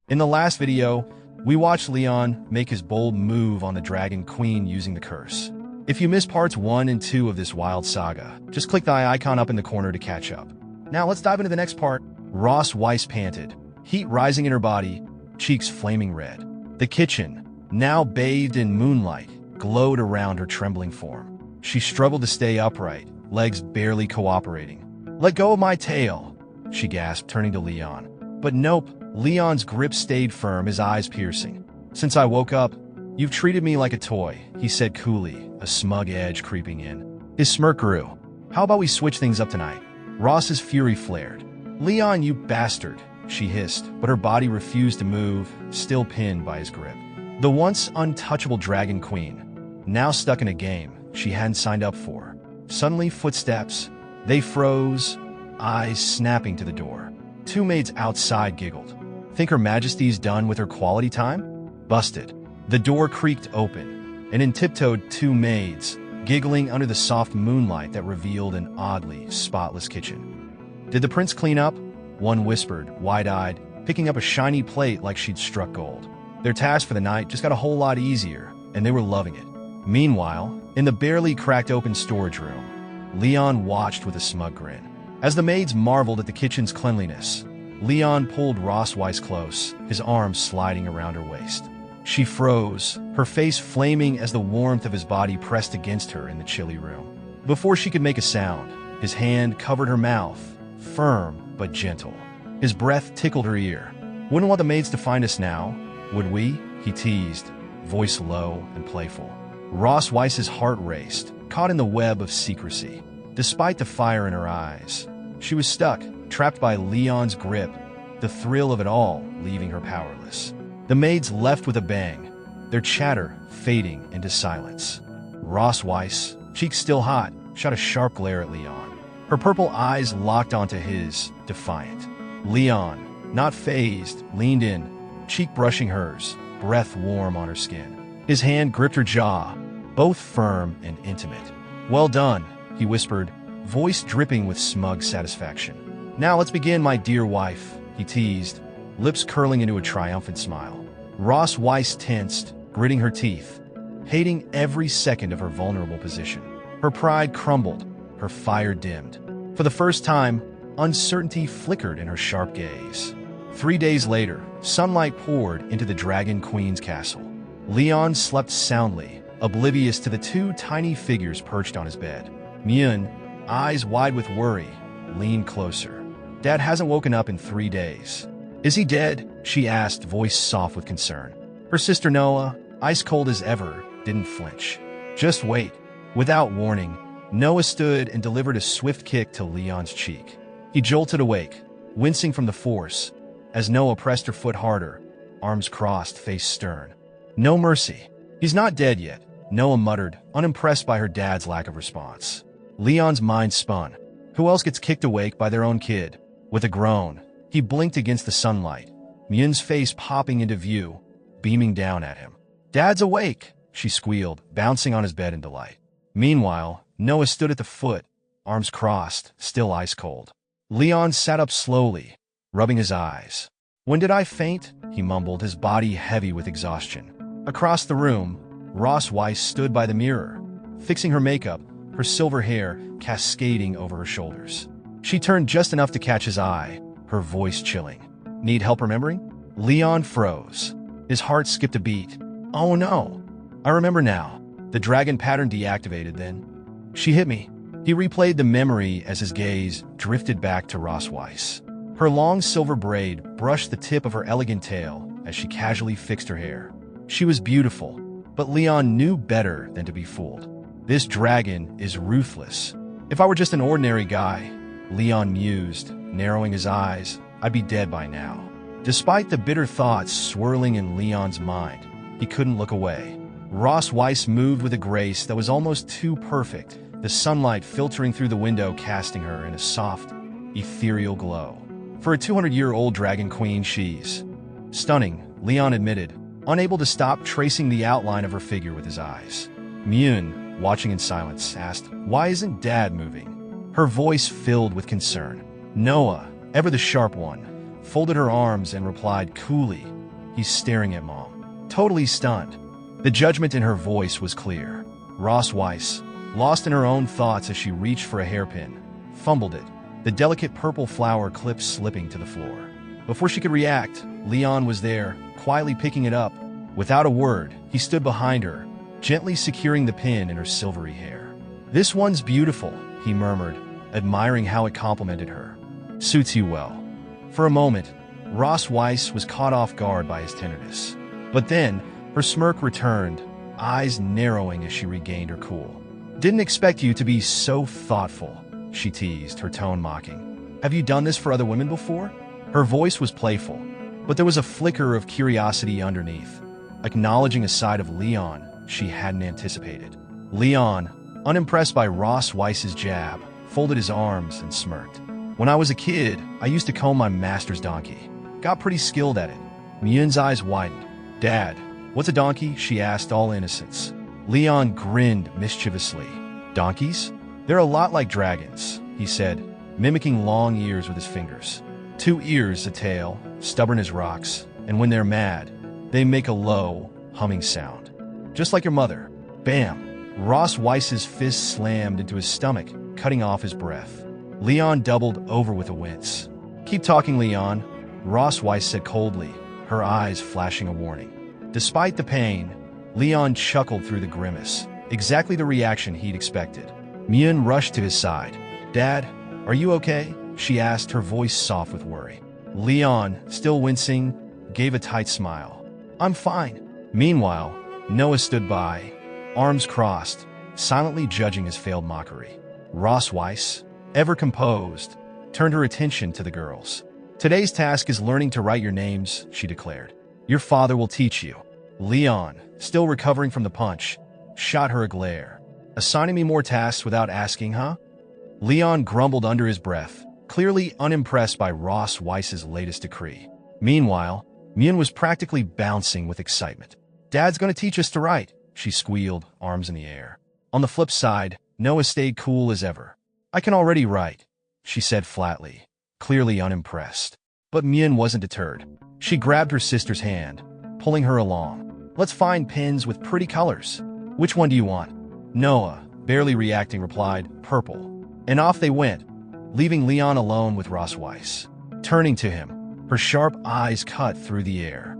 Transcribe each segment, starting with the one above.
In the last video, we watched Leon make his bold move on the Dragon Queen using the curse. If you missed parts 1 and 2 of this wild saga, just click the eye icon up in the corner to catch up. Now let's dive into the next part. Ross Weiss panted, heat rising in her body, cheeks flaming red. The kitchen, now bathed in moonlight, glowed around her trembling form. She struggled to stay upright, legs barely cooperating. "Let go of my tail," she gasped, turning to Leon. But nope, Leon's grip stayed firm, his eyes piercing. "Since I woke up, you've treated me like a toy," he said coolly, a smug edge creeping in. His smirk grew. "How about we switch things up tonight?" Ross's fury flared. "Leon, you bastard," she hissed, but her body refused to move, still pinned by his grip. The once untouchable Dragon Queen, now stuck in a game she hadn't signed up for. Suddenly, footsteps. They froze, eyes snapping to the door. Two maids outside giggled. "Think Her Majesty's done with her quality time?" Busted. The door creaked open, and in tiptoed two maids, giggling under the soft moonlight that revealed an oddly spotless kitchen. "Did the prince clean up?" One whispered, wide-eyed, picking up a shiny plate like she'd struck gold. Their task for the night just got a whole lot easier, and they were loving it. Meanwhile, in the barely cracked open storage room, Leon watched with a smug grin. As the maids marveled at the kitchen's cleanliness, Leon pulled Ross Weiss close, his arms sliding around her waist. She froze, her face flaming as the warmth of his body pressed against her in the chilly room. Before she could make a sound, his hand covered her mouth, firm but gentle. His breath tickled her ear. "Wouldn't want the maids to find us now, would we?" he teased, voice low and playful. Ross Weiss's heart raced, caught in the web of secrecy. Despite the fire in her eyes, she was stuck, trapped by Leon's grip, the thrill of it all leaving her powerless. The maids left with a bang, their chatter fading into silence. Ross Weiss, cheeks still hot, shot a sharp glare at Leon. Her purple eyes locked onto his, defiant. Leon, not fazed, leaned in, cheek brushing hers, breath warm on her skin. His hand gripped her jaw, both firm and intimate. "Well done," he whispered, voice dripping with smug satisfaction. "Now let's begin, my dear wife," he teased, lips curling into a triumphant smile. Ross Weiss tensed, gritting her teeth, hating every second of her vulnerable position. Her pride crumbled, her fire dimmed. For the first time, uncertainty flickered in her sharp gaze. 3 days later, sunlight poured into the Dragon Queen's castle. Leon slept soundly, oblivious to the two tiny figures perched on his bed. Myun, eyes wide with worry, leaned closer. "Dad hasn't woken up in 3 days." "Is he dead?" she asked, voice soft with concern. Her sister Noah, ice cold as ever, didn't flinch. "Just wait." Without warning, Noah stood and delivered a swift kick to Leon's cheek. He jolted awake, wincing from the force, as Noah pressed her foot harder, arms crossed, face stern. "No mercy. He's not dead yet," Noah muttered, unimpressed by her dad's lack of response. Leon's mind spun. Who else gets kicked awake by their own kid? With a groan, he blinked against the sunlight, Myun's face popping into view, beaming down at him. "Dad's awake," she squealed, bouncing on his bed in delight. Meanwhile, Noah stood at the foot, arms crossed, still ice cold. Leon sat up slowly, rubbing his eyes. "When did I faint?" he mumbled, his body heavy with exhaustion. Across the room, Ross Weiss stood by the mirror, fixing her makeup, her silver hair cascading over her shoulders. She turned just enough to catch his eye, her voice chilling. "Need help remembering?" Leon froze. His heart skipped a beat. "Oh no. I remember now. The dragon pattern deactivated then. She hit me." He replayed the memory as his gaze drifted back to Ross Weiss. Her long silver braid brushed the tip of her elegant tail as she casually fixed her hair. She was beautiful, but Leon knew better than to be fooled. "This dragon is ruthless. If I were just an ordinary guy," Leon mused, narrowing his eyes, "I'd be dead by now." Despite the bitter thoughts swirling in Leon's mind, he couldn't look away. Ross Weiss moved with a grace that was almost too perfect, the sunlight filtering through the window casting her in a soft, ethereal glow. For a 200-year-old Dragon Queen, she's stunning, Leon admitted, unable to stop tracing the outline of her figure with his eyes. Myun, watching in silence, asked, "Why isn't Dad moving?" Her voice filled with concern. Noah, ever the sharp one, folded her arms and replied coolly, he's staring at Mom, totally stunned. The judgment in her voice was clear. Ross Weiss, lost in her own thoughts as she reached for a hairpin, fumbled it, the delicate purple flower clip slipping to the floor. Before she could react, Leon was there, quietly picking it up. Without a word, he stood behind her, gently securing the pin in her silvery hair. "This one's beautiful," he murmured, admiring how it complemented her. "Suits you well." For a moment, Ross Weiss was caught off guard by his tenderness. But then, her smirk returned, eyes narrowing as she regained her cool. "Didn't expect you to be so thoughtful," she teased, her tone mocking. "Have you done this for other women before?" Her voice was playful, but there was a flicker of curiosity underneath, acknowledging a side of Leon she hadn't anticipated. Leon, unimpressed by Ross Weiss's jab, folded his arms and smirked. "When I was a kid, I used to comb my master's donkey. Got pretty skilled at it." Myun's eyes widened. "Dad, what's a donkey?" she asked, all innocence. Leon grinned mischievously. "Donkeys? They're a lot like dragons," he said, mimicking long ears with his fingers. 2 ears, a tail, stubborn as rocks, and when they're mad, they make a low, humming sound. Just like your mother. Bam! Ross Weiss's fist slammed into his stomach, cutting off his breath. Leon doubled over with a wince. "Keep talking, Leon," Ross Weiss said coldly, her eyes flashing a warning. Despite the pain, Leon chuckled through the grimace, exactly the reaction he'd expected. Myun rushed to his side. "Dad, are you okay?" she asked, her voice soft with worry. Leon, still wincing, gave a tight smile. "I'm fine." Meanwhile, Noah stood by, arms crossed, silently judging his failed mockery. Ross Weiss, ever composed, turned her attention to the girls. "Today's task is learning to write your names," she declared. "Your father will teach you." Leon, still recovering from the punch, shot her a glare. "Assigning me more tasks without asking, huh?" Leon grumbled under his breath, clearly unimpressed by Ross Weiss's latest decree. Meanwhile, Myun was practically bouncing with excitement. "Dad's gonna teach us to write," she squealed, arms in the air. On the flip side, Noah stayed cool as ever. "I can already write," she said flatly, clearly unimpressed. But Myun wasn't deterred. She grabbed her sister's hand, pulling her along. "Let's find pens with pretty colors." "Which one do you want?" Noah, barely reacting, replied, "Purple." And off they went, leaving Leon alone with Ross Weiss. Turning to him, her sharp eyes cut through the air.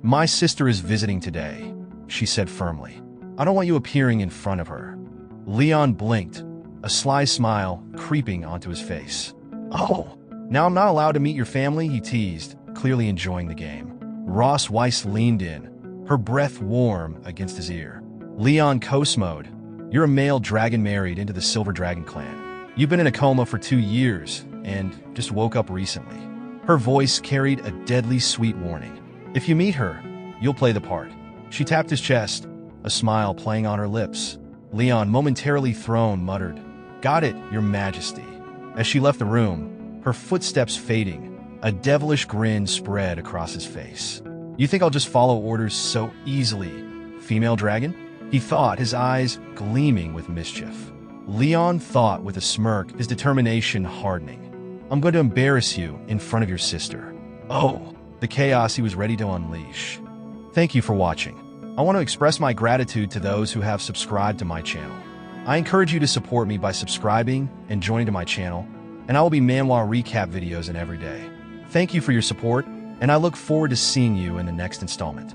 "My sister is visiting today," she said firmly. "I don't want you appearing in front of her." Leon blinked, a sly smile creeping onto his face. "Oh, now I'm not allowed to meet your family?" he teased, clearly enjoying the game. Ross Weiss leaned in, her breath warm against his ear. Leon coast mode. "You're a male dragon married into the Silver Dragon clan. You've been in a coma for 2 years and just woke up recently." Her voice carried a deadly sweet warning. "If you meet her, you'll play the part." She tapped his chest, a smile playing on her lips. Leon, momentarily thrown, muttered, "Got it, Your Majesty." As she left the room, her footsteps fading, a devilish grin spread across his face. "You think I'll just follow orders so easily, female dragon?" he thought, his eyes gleaming with mischief. Leon thought with a smirk, his determination hardening. "I'm going to embarrass you in front of your sister." Oh, the chaos he was ready to unleash. Thank you for watching. I want to express my gratitude to those who have subscribed to my channel. I encourage you to support me by subscribing and joining to my channel, and I will be Manhwa Recap videos in every day. Thank you for your support, and I look forward to seeing you in the next installment.